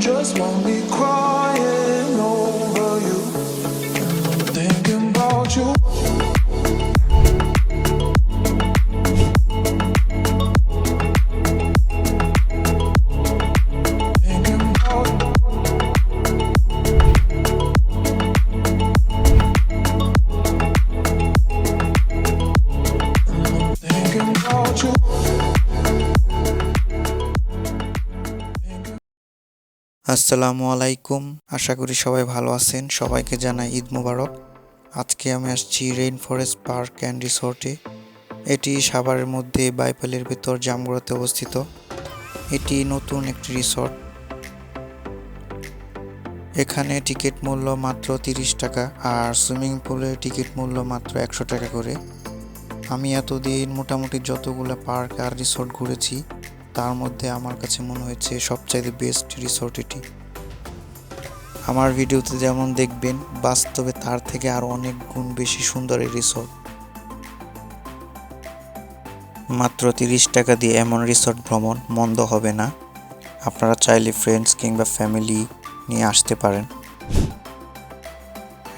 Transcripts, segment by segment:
just want me crying over you. Thinking about you. Thinking about thinking about you. আসসালামু আলাইকুম। আশা করি সবাই ভালো আছেন। সবাইকে জানাই ঈদ মোবারক। আজকে আমি আসছি রেইন ফরেস্ট পার্ক অ্যান্ড রিসোর্টে। এটি সাভারের মধ্যে বাইপালের ভিতর জামগড়াতে অবস্থিত। এটি নতুন একটি রিসোর্ট। এখানে টিকিট মূল্য মাত্র 30 টাকা, আর সুইমিং পুলের টিকিট মূল্য মাত্র 100 টাকা করে। আমি এতদিন মোটামুটি যতগুলো পার্ক আর রিসোর্ট ঘুরেছি, তার মধ্যে আমার কাছে মনে হয়েছে সবচাইতে বেস্ট রিসোর্ট এটি। আমার ভিডিওতে যেমন দেখবেন, বাস্তবে তার থেকে আরও অনেক গুণ বেশি সুন্দর এই রিসোর্ট। মাত্র 30 টাকা দিয়ে এমন রিসোর্ট ভ্রমণ মন্দ হবে না। আপনারা চাইলে ফ্রেন্ডস কিংবা ফ্যামিলি নিয়ে আসতে পারেন।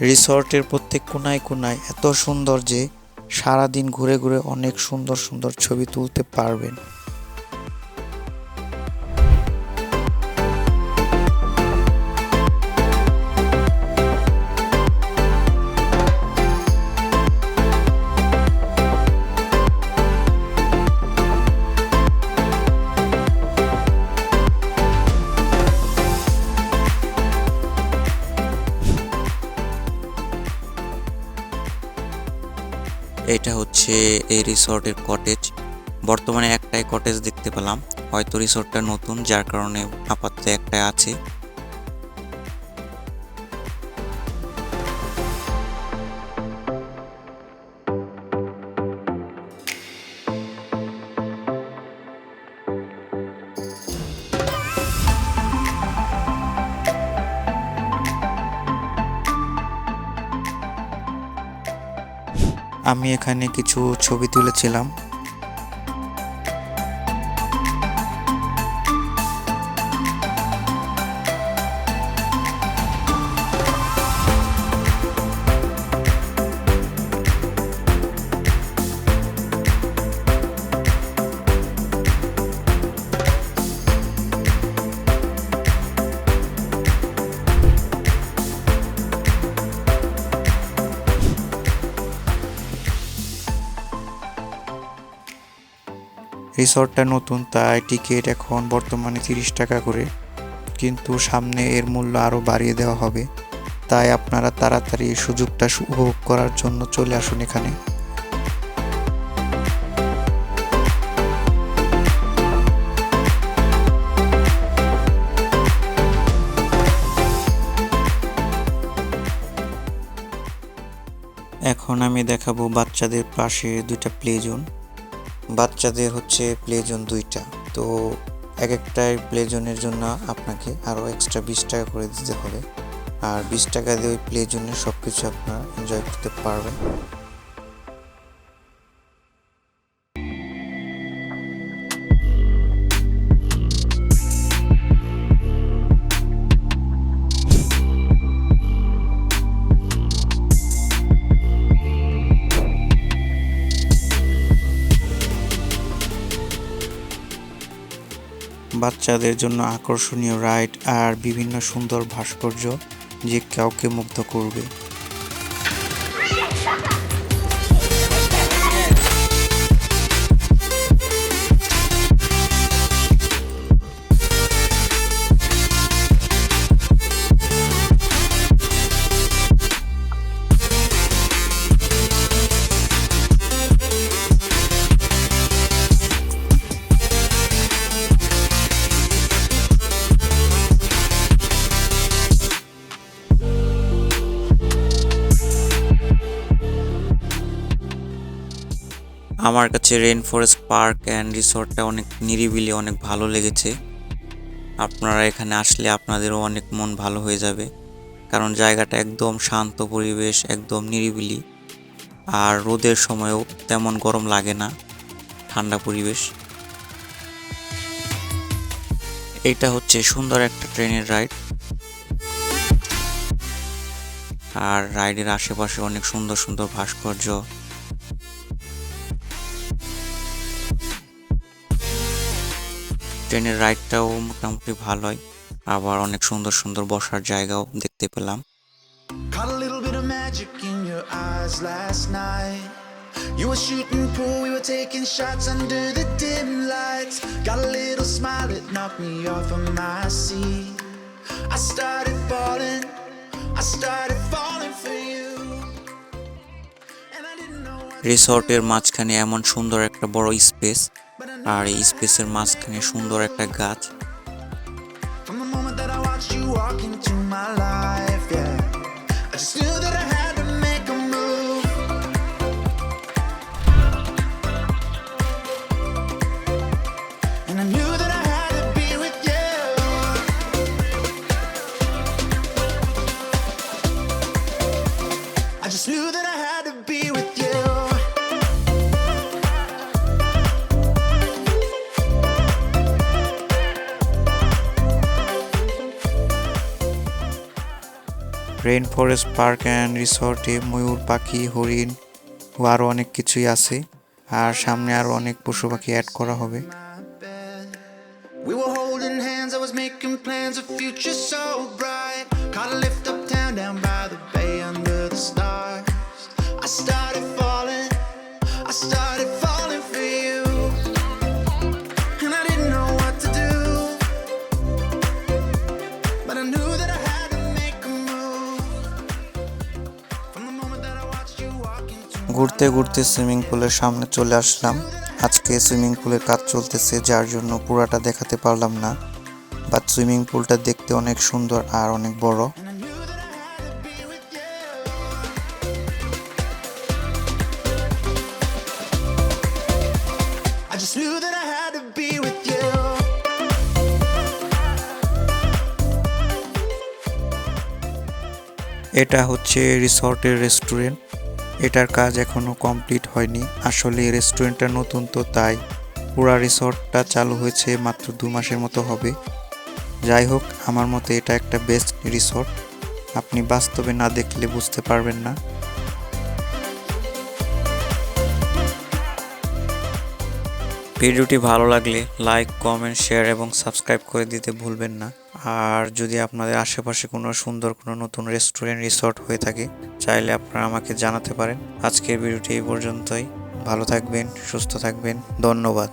রিসোর্টের প্রত্যেক কোনায় কোনায় এত সুন্দর যে সারাদিন ঘুরে ঘুরে অনেক সুন্দর সুন্দর ছবি তুলতে পারবেন। এটা হচ্ছে এই রিসর্টের কটেজ। বর্তমানে একটাই কটেজ দেখতে পেলাম, হয়তো রিসর্টটা নতুন, যার কারণে আপাতত একটাই আছে। আমি এখানে কিছু ছবি তুলেছিলাম। রিসর্টটা নতুন, তাই টিকিট এখন বর্তমানে 30 টাকা করে, কিন্তু সামনে এর মূল্য আরও বাড়িয়ে দেওয়া হবে। তাই আপনারা তাড়াতাড়ি এই সুযোগটা উপভোগ করার জন্য চলে আসুন এখানে। এখন আমি দেখাবো বাচ্চাদের পাশে দুইটা প্লে জোন। বাচ্চাদের হচ্ছে প্লে জোন দুইটা, তো এক একটা প্লে জোনের জন্য আপনাকে আরও এক্সট্রা 20 টাকা করে দিতে হবে। আর 20 টাকা দিয়ে ওই প্লে জোনের সব কিছু আপনারা এনজয় করতে পারবেন। বাচ্চাদের জন্য আকর্ষণীয় রাইড আর বিভিন্ন সুন্দর ভাস্কর্য যে কাউকে মুগ্ধ করবে। আমার কাছে রেইন ফরেস্ট পার্ক অ্যান্ড রিসোর্টটা অনেক নিরিবিলি, অনেক ভালো লেগেছে। আপনারা এখানে আসলে আপনাদেরও অনেক মন ভালো হয়ে যাবে, কারণ জায়গাটা একদম শান্ত পরিবেশ, একদম নিরিবিলি, আর রোদের সময়ও তেমন গরম লাগে না, ঠান্ডা পরিবেশ। এটা হচ্ছে সুন্দর একটা ট্রেনের রাইড, আর রাইডের আশেপাশে অনেক সুন্দর সুন্দর ভাস্কর্য। ট্রেনের রাইডটাও মোটামুটি ভালোই, আবার অনেক সুন্দর সুন্দর বসার জায়গাও দেখতে পেলাম। Caught a little bit of magic in your eyes last night. You were shooting pool, we were taking shots under the dim lights. Got a little smile that knocked me off of my seat. I started falling for you. And I didn't know what রিসর্টের মাঝখানে এমন সুন্দর একটা বড় space, আর এই স্পেসের মাঝখানে সুন্দর একটা গাছ। from the moment that I watched you walk into my life, yeah. I just knew that I had to make a move. And I knew that I had to be with you. I just knew that I had to be with you. Rain forest park and রিসর্টে ময়ূর পাখি, হরিণ ও আরও অনেক কিছুই আছে, আর সামনে আরও অনেক পশু পাখি অ্যাড করা হবে। My bed. We were holding hands, I was making plans, a future so bright. Caught a lift uptown, down by the bay under the stars. I started falling for you. And I didn't know what to do, but I knew that I had to make a move. From the moment that I watched you walk into ঘুরতে ঘুরতে swimming পুলের সামনে চলে আসলাম। আজকে swimming পুলের কাজ চলতেছে, যার জন্য পুরাটা দেখাতে পারলাম না, বাট সুইমিং পুলটা দেখতে অনেক সুন্দর আর অনেক বড়। and I knew that I had to be with you. I just knew that I had to be with you. এটা হচ্ছে রিসর্টের রেস্টুরেন্ট। এটার কাজ এখনো কমপ্লিট হয়নি, আসলে এই রেস্টুরেন্টটা নতুন তো, তাই পুরা রিসর্টটা চালু হয়েছে মাত্র 2 মাসের মতো হবে। যাই হোক, আমার মতে এটা একটা বেস্ট রিসর্ট, আপনি বাস্তবে না দেখলে বুঝতে পারবেন না। ভিডিওটি ভালো লাগলে লাইক, কমেন্ট, শেয়ার এবং সাবস্ক্রাইব করে দিতে ভুলবেন না। আর যদি আপনাদের আশেপাশে কোনো সুন্দর কোনো নতুন রেস্টুরেন্ট, রিসর্ট হয়ে থাকে, চাইলে আপনারা আমাকে জানাতে পারেন। আজকের ভিডিওটি এই পর্যন্তই। ভালো থাকবেন, সুস্থ থাকবেন, ধন্যবাদ।